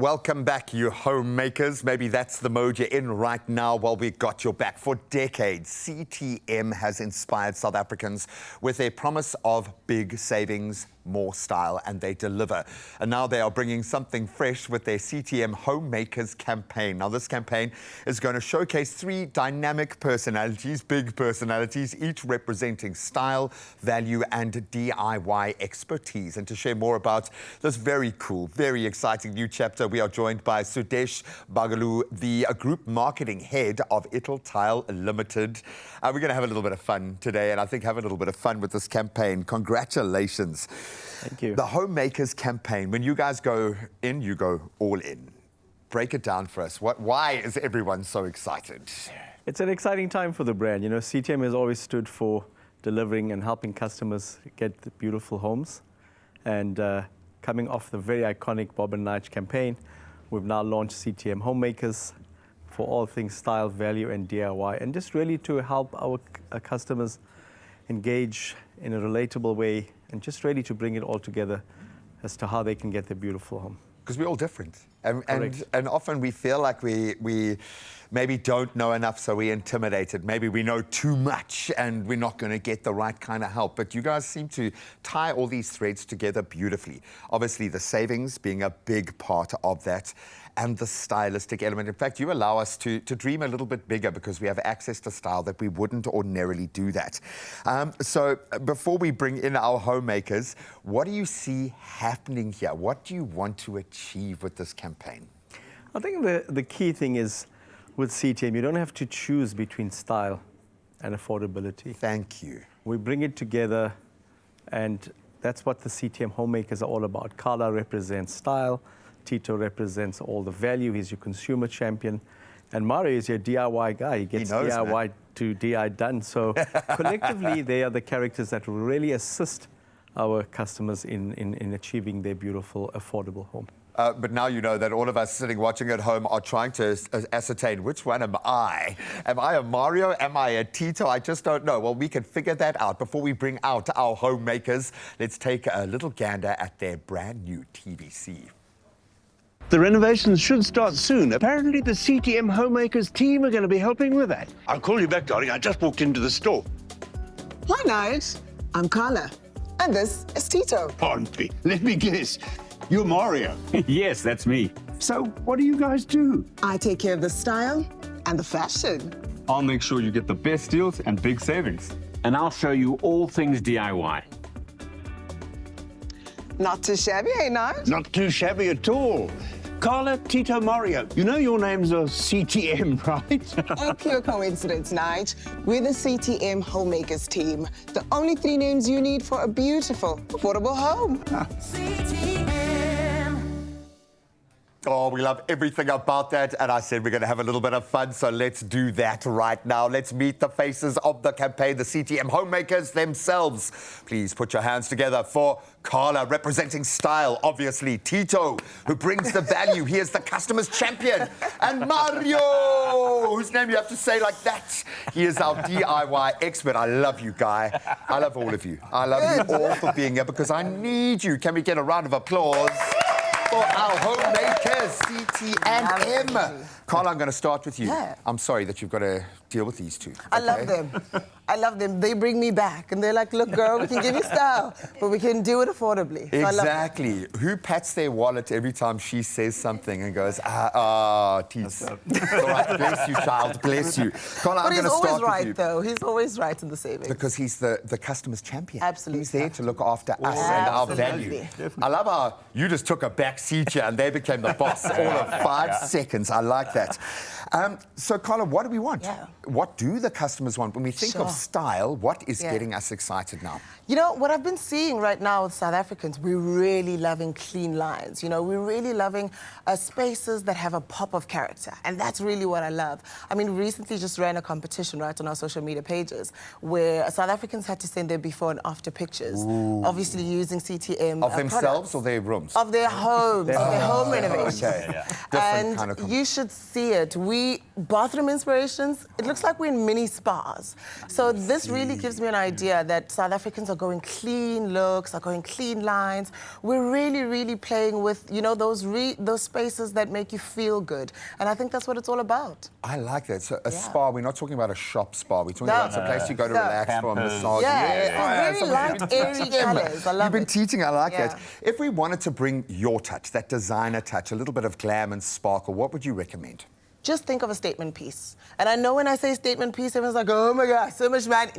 Welcome back, you homemakers. Maybe that's the mode you're in right now. Well, we got your back. For decades, CTM has inspired South Africans with their promise of big savings, more style, and they deliver. And now they are bringing something fresh with their CTM Homemakers campaign. Now, this campaign is going to showcase 3 dynamic personalities, big personalities, each representing style, value, and DIY expertise. And to share more about this very cool, very exciting new chapter, we are joined by Sudesh Bagalu, the Group Marketing Head of Italtile Limited. We're going to have a little bit of fun today, and I think have a little bit of fun with this campaign. Congratulations. Thank you. The Homemakers campaign, when you guys go in, you go all in. Break it down for us. Why is everyone so excited? It's an exciting time for the brand. You know, CTM has always stood for delivering and helping customers get the beautiful homes. And coming off the very iconic Bob and Nige campaign, we've now launched CTM Homemakers for all things style, value, and DIY, and just really to help our customers engage in a relatable way and just ready to bring it all together as to how they can get their beautiful home. Because we're all different. And often we feel like we maybe don't know enough, so we're intimidated. Maybe we know too much and we're not going to get the right kind of help. But you guys seem to tie all these threads together beautifully. Obviously, the savings being a big part of that, and the stylistic element. In fact, you allow us to dream a little bit bigger because we have access to style that we wouldn't ordinarily do that. So before we bring in our homemakers, what do you see happening here? What do you want to achieve with this campaign? I think the key thing is with CTM, you don't have to choose between style and affordability. Thank you. We bring it together, and that's what the CTM Homemakers are all about. Carla represents style. Tito represents all the value. He's your consumer champion. And Mario is your DIY guy. He gets DIY to DI done. So collectively, they are the characters that will really assist our customers in achieving their beautiful, affordable home. But now you know that all of us sitting watching at home are trying to ascertain which one am I? Am I a Mario? Am I a Tito? I just don't know. Well, we can figure that out. Before we bring out our homemakers, let's take a little gander at their brand new TVC. The renovations should start soon. Apparently, the CTM Homemakers team are going to be helping with that. I'll call you back, darling. I just walked into the store. Hi, Nige. I'm Carla. And this is Tito. Pardon me. Let me guess. You're Mario. Yes, that's me. So, what do you guys do? I take care of the style and the fashion. I'll make sure you get the best deals and big savings. And I'll show you all things DIY. Not too shabby, eh, Nige? Not too shabby at all. Carla, Tito, Mario. You know your names are CTM, right? A pure coincidence, Nige. We're the CTM Homemakers team. The only 3 names you need for a beautiful, affordable home. CTM. Oh, we love everything about that. And I said we're going to have a little bit of fun, so let's do that right now. Let's meet the faces of the campaign, the CTM Homemakers themselves. Please put your hands together for Carla, representing style, obviously. Tito, who brings the value. He is the customer's champion. And Mario, whose name you have to say like that. He is our DIY expert. I love you, guy. I love all of you. I love you all for being here because I need you. Can we get a round of applause for our homemakers, CTM? Carla, I'm going to start with you. Yeah. I'm sorry that you've got to deal with these two. I love them. I love them. They bring me back. And they're like, look, girl, we can give you style, but we can do it affordably. So exactly. Who pats their wallet every time she says something and goes, tease. All right, bless you, child, bless you. Carla, I'm going to start with you. But he's always right, though. He's always right in the savings. Because he's the customer's champion. Absolutely. He's there to look after us and our value. I love how you just took a back seat here and they became the boss all of 5 seconds. I like that. So, Carla, what do we want? Yeah. What do the customers want? When we think of style, what is getting us excited now? You know, what I've been seeing right now with South Africans, we're really loving clean lines. You know, we're really loving spaces that have a pop of character. And that's really what I love. I mean, we recently just ran a competition, right, on our social media pages where South Africans had to send their before and after pictures. Obviously using CTM Of themselves products. or their rooms? Of their home. homes, their home renovations. Okay. And kind of you should see it. Bathroom inspirations, it looks like we're in mini spas. So this really gives me an idea that South Africans are going clean looks, are going clean lines. We're really, really playing with, you know, those spaces that make you feel good. And I think that's what it's all about. I like that. So a spa, we're not talking about a shop spa. We're talking about a place you go to relax for a massage. Very light, airy colours. I love You've been it. teaching, I like that. If we wanted to bring your touch, that designer touch, a little bit of glam and sparkle, what would you recommend? Just think of a statement piece. And I know when I say statement piece, everyone's like, oh my gosh, so much money.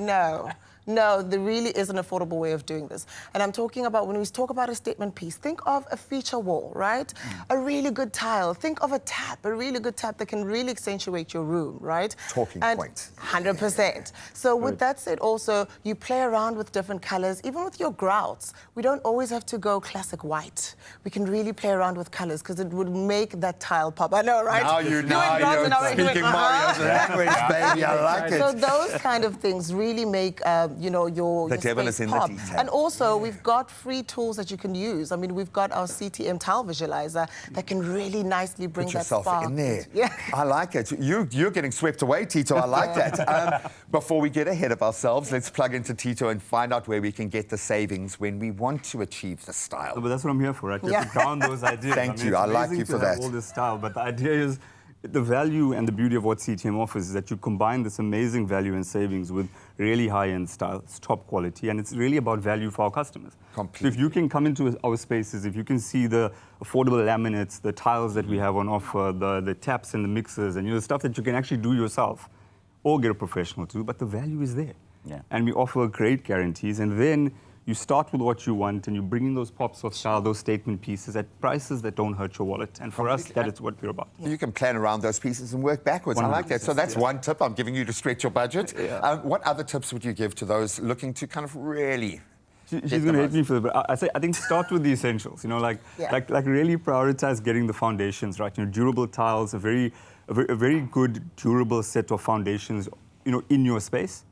No, there really is an affordable way of doing this. And I'm talking about, when we talk about a statement piece, think of a feature wall, right? A really good tile. Think of a really good tap that can really accentuate your room, right? Talking point. 100%. So with that said, also, you play around with different colors, even with your grouts. We don't always have to go classic white. We can really play around with colors because it would make that tile pop. I know, right? Now you're speaking Mario's language, baby. I like it. So those kind of things really make you know, the devil is in the detail. And also, we've got free tools that you can use. I mean, we've got our CTM tile visualizer that can really nicely bring Put that yourself spark. in there. Yeah. I like it. You're getting swept away, Tito. I like that. Before we get ahead of ourselves, let's plug into Tito and find out where we can get the savings when we want to achieve the style. But that's what I'm here for, right? Just to ground those ideas. Thank you. I like you for that. All this style, but the idea is the value and the beauty of what CTM offers is that you combine this amazing value and savings with really high-end style, it's top quality, and it's really about value for our customers. Completely. So if you can come into our spaces, if you can see the affordable laminates, the tiles that we have on offer, the taps and the mixers, and the stuff that you can actually do yourself, or get a professional to, but the value is there. Yeah. And we offer great guarantees, and then you start with what you want, and you bring in those pops of style, those statement pieces at prices that don't hurt your wallet. And for us, that is what we're about. You can plan around those pieces and work backwards. I like that. So that's one tip I'm giving you to stretch your budget. What other tips would you give to those looking to kind of really... She's going to hate me for it, but I think start with the essentials. You know, like really prioritize getting the foundations right. You know, durable tiles, a very good durable set of foundations. You know, in your space,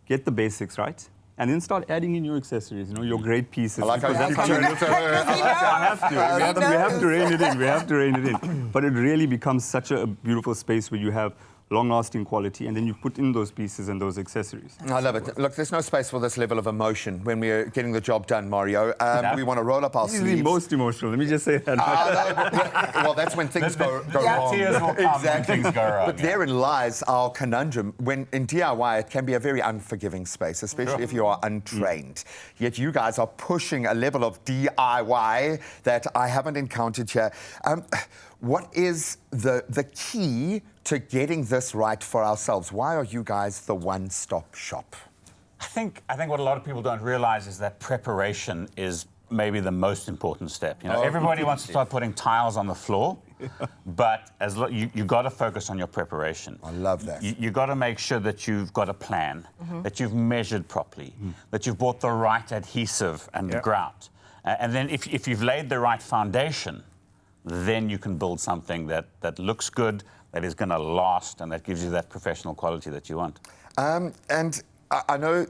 get the basics right. And then start adding in your accessories, you know, your great pieces. I like how you turn it to her. I have to. We have to rein it in. We have to rein it in. But it really becomes such a beautiful space where you have long-lasting quality, and then you put in those pieces and those accessories. I love it. Look, there's no space for this level of emotion when we're getting the job done, Mario. We want to roll up our sleeves. This is the most emotional. Let me just say that. Well, that's when things go wrong. Tears will come when things go wrong. But therein lies our conundrum. When in DIY, it can be a very unforgiving space, especially if you are untrained. Yet you guys are pushing a level of DIY that I haven't encountered here. What is the key to getting this right for ourselves? Why are you guys the one-stop shop? I think what a lot of people don't realize is that preparation is maybe the most important step. You know, everybody wants to start putting tiles on the floor, but you got to focus on your preparation. I love that. You got to make sure that you've got a plan, that you've measured properly, that you've bought the right adhesive and the grout. And then if you've laid the right foundation, then you can build something that looks good, that is going to last, and that gives you that professional quality that you want. And I know,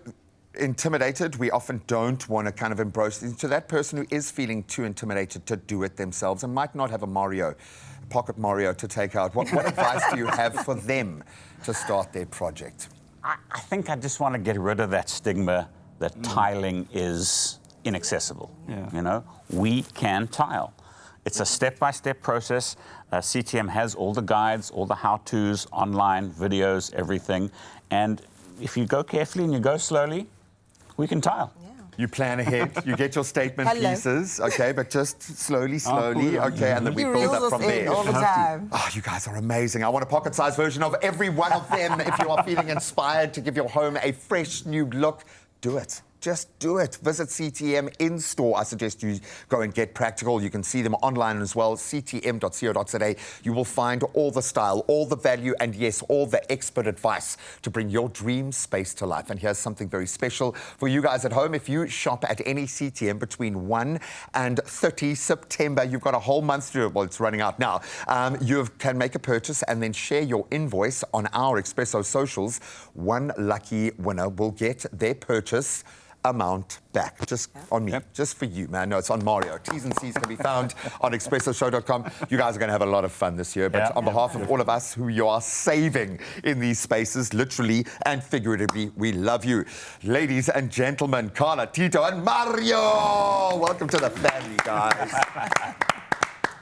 intimidated, we often don't want to kind of embrace it. To that person who is feeling too intimidated to do it themselves and might not have a pocket Mario to take out, what advice do you have for them to start their project? I think I just want to get rid of that stigma that tiling is inaccessible. You know, we can tile. It's a step-by-step process. CTM has all the guides, all the how-tos, online, videos, everything. And if you go carefully and you go slowly, we can tile. Yeah. You plan ahead, you get your statement pieces, okay, but just slowly, okay, and then we build up from there. All the time. Oh, you guys are amazing. I want a pocket-sized version of every one of them. If you are feeling inspired to give your home a fresh new look, do it. Just do it. Visit CTM in store. I suggest you go and get practical. You can see them online as well, ctm.co.za. You will find all the style, all the value, and yes, all the expert advice to bring your dream space to life. And here's something very special for you guys at home. If you shop at any CTM between 1 and 30 September, you've got a whole month to do it. Well, it's running out now. You can make a purchase and then share your invoice on our Expresso socials. One lucky winner will get their purchase amount back, just on me, just for you, man. No, it's on Mario. T's and C's can be found on expressoshow.com. You guys are going to have a lot of fun this year, but on behalf of all of us who you are saving in these spaces, literally and figuratively, we love you. Ladies and gentlemen, Carla, Tito, and Mario! Welcome to the family, guys.